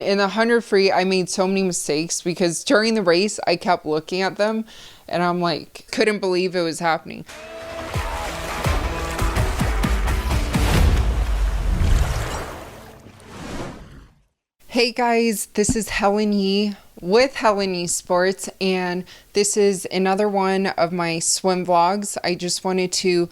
In the 100 free, I made so many mistakes because during the race, I kept looking at them and I'm like, couldn't believe it was happening. Hey guys, this is Helen Yee with Helen Yee Sports, and this is another one of my swim vlogs. I just wanted to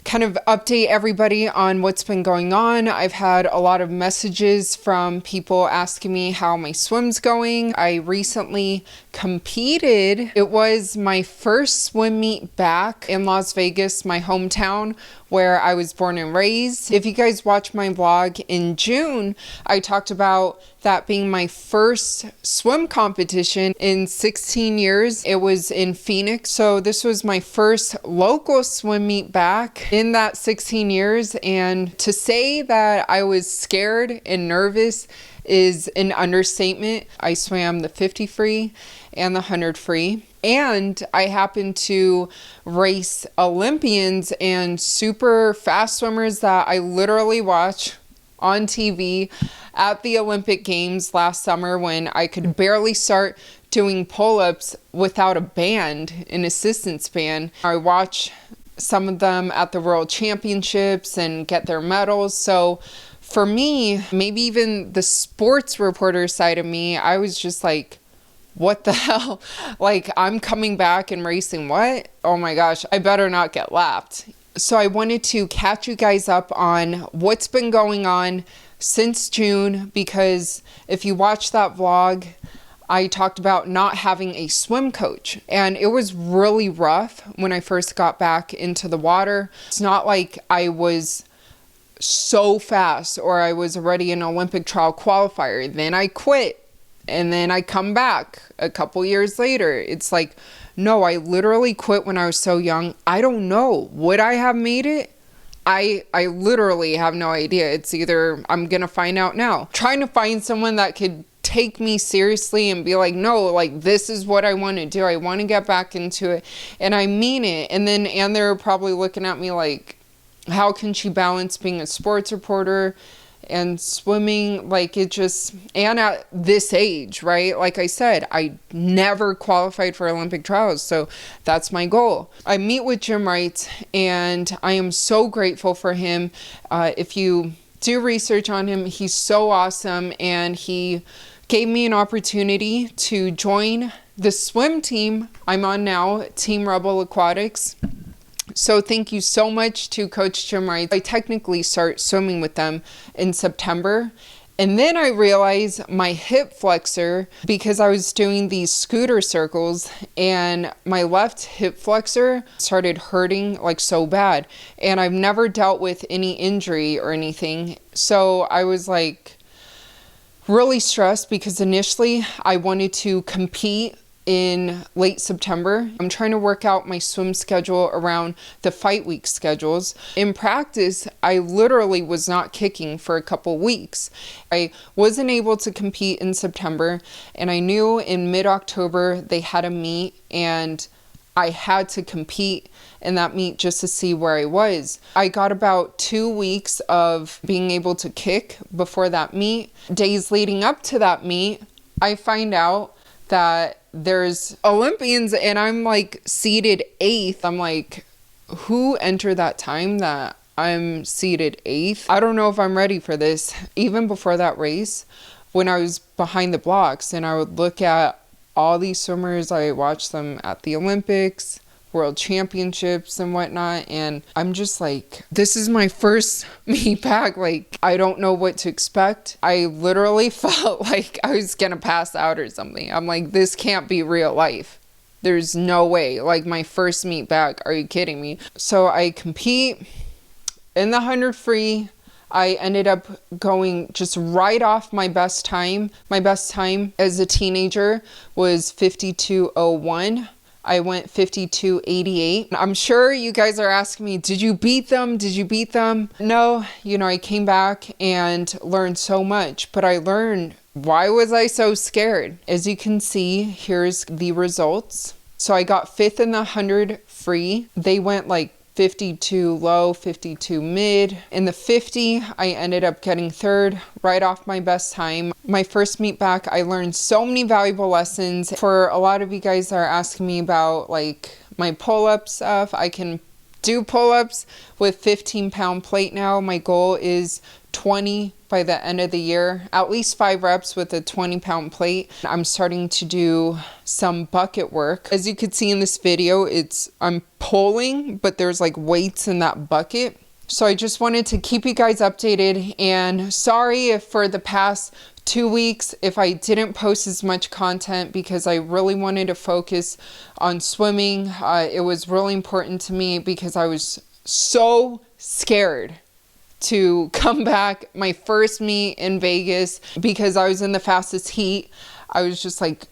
kind of update everybody on what's been going on. I've had a lot of messages from people asking me how my swim's going. I recently competed. It was my first swim meet back in Las Vegas, my hometown, where I was born and raised. If you guys watch my vlog in June, I talked about that being my first swim competition in 16 years. It was in Phoenix. So this was my first local swim meet back in that 16 years. And to say that I was scared and nervous is an understatement. I swam the 50 free and the 100 free. And I happened to race Olympians and super fast swimmers that I literally watch on TV at the Olympic Games last summer when I could barely start doing pull-ups without a band, an assistance band. I watch some of them at the World Championships and get their medals. So for me, maybe even the sports reporter side of me, I was just like, what the hell? Like, I'm coming back and racing what? Oh my gosh, I better not get lapped. So I wanted to catch you guys up on what's been going on since June, because if you watch that vlog, I talked about not having a swim coach, and it was really rough when I first got back into the water. It's not like I was so fast or I was already an Olympic trial qualifier. Then I quit. And then I come back a couple years later. It's like, no, I literally quit when I was so young. I don't know. Would I have made it? I literally have no idea. It's either I'm going to find out now. Trying to find someone that could take me seriously and be like, no, like, this is what I want to do. I want to get back into it. And I mean it. And they're probably looking at me like, how can she balance being a sports reporter and swimming? Like, it just, and at this age, right? Like I said, I never qualified for Olympic trials, so that's my goal. I meet with Jim Wright, and I am so grateful for him. If you do research on him, he's so awesome, and he gave me an opportunity to join the swim team I'm on now, Team Rebel Aquatics. So thank you so much to Coach Jim Wright. I technically start swimming with them in September. And then I realized my hip flexor, because I was doing these scooter circles, and my left hip flexor started hurting like so bad. And I've never dealt with any injury or anything. So I was like really stressed because initially I wanted to compete in late September. I'm trying to work out my swim schedule around the fight week schedules. In practice, I literally was not kicking for a couple weeks. I wasn't able to compete in September, and I knew in mid-October they had a meet, and I had to compete in that meet just to see where I was. I got about 2 weeks of being able to kick before that meet. Days leading up to that meet, I find out that there's Olympians, and I'm like seated 8th. I'm like, who entered that time that I'm seated 8th? I don't know if I'm ready for this. Even before that race, when I was behind the blocks and I would look at all these swimmers, I watched them at the Olympics, World Championships and whatnot, and I'm just like, this is my first meet back. Like, I don't know what to expect. I literally felt like I was gonna pass out or something. I'm like, this can't be real life. There's no way. Like, my first meet back, are you kidding me? So I compete in the 100 free. I ended up going just right off my best time. My best time as a teenager was 52:01. I went 52:88. I'm sure you guys are asking me, did you beat them? Did you beat them? No, I came back and learned so much, but I learned, why was I so scared? As you can see, here's the results. So I got 5th in the 100 free. They went like 52 low, 52 mid. In the 50, I ended up getting third, right off my best time. My first meet back, I learned so many valuable lessons. For a lot of you guys that are asking me about like my pull-up stuff, I can do pull-ups with 15-pound plate now. My goal is 20 by the end of the year, at least 5 reps with a 20-pound plate. I'm starting to do some bucket work. As you could see in this video, I'm pulling, but there's like weights in that bucket. So I just wanted to keep you guys updated, and sorry if for the past 2 weeks if I didn't post as much content, because I really wanted to focus on swimming. It was really important to me because I was so scared to come back my first meet in Vegas because I was in the fastest heat. I was just like,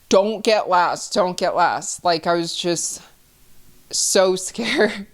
don't get last, don't get last. Like, I was just so scared.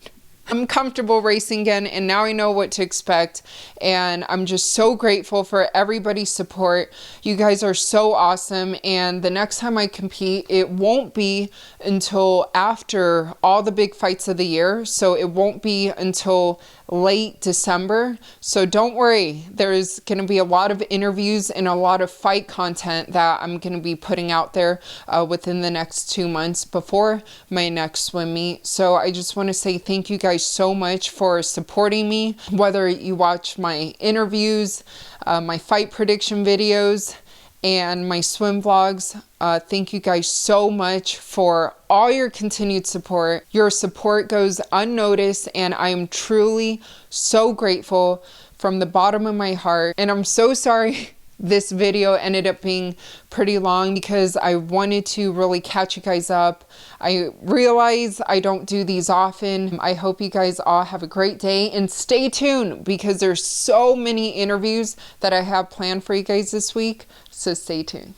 I'm comfortable racing again, and now I know what to expect, and I'm just so grateful for everybody's support. You guys are so awesome, and the next time I compete, it won't be until after all the big fights of the year, so it won't be until late December. So don't worry, there's going to be a lot of interviews and a lot of fight content that I'm going to be putting out there within the next 2 months before my next swim meet. So I just want to say thank you guys so much for supporting me, whether you watch my interviews, my fight prediction videos, and my swim vlogs. Thank you guys so much for all your continued support. Your support goes unnoticed, and I am truly so grateful from the bottom of my heart. And I'm so sorry this video ended up being pretty long because I wanted to really catch you guys up. I realize I don't do these often. I hope you guys all have a great day, and stay tuned because there's so many interviews that I have planned for you guys this week. So stay tuned.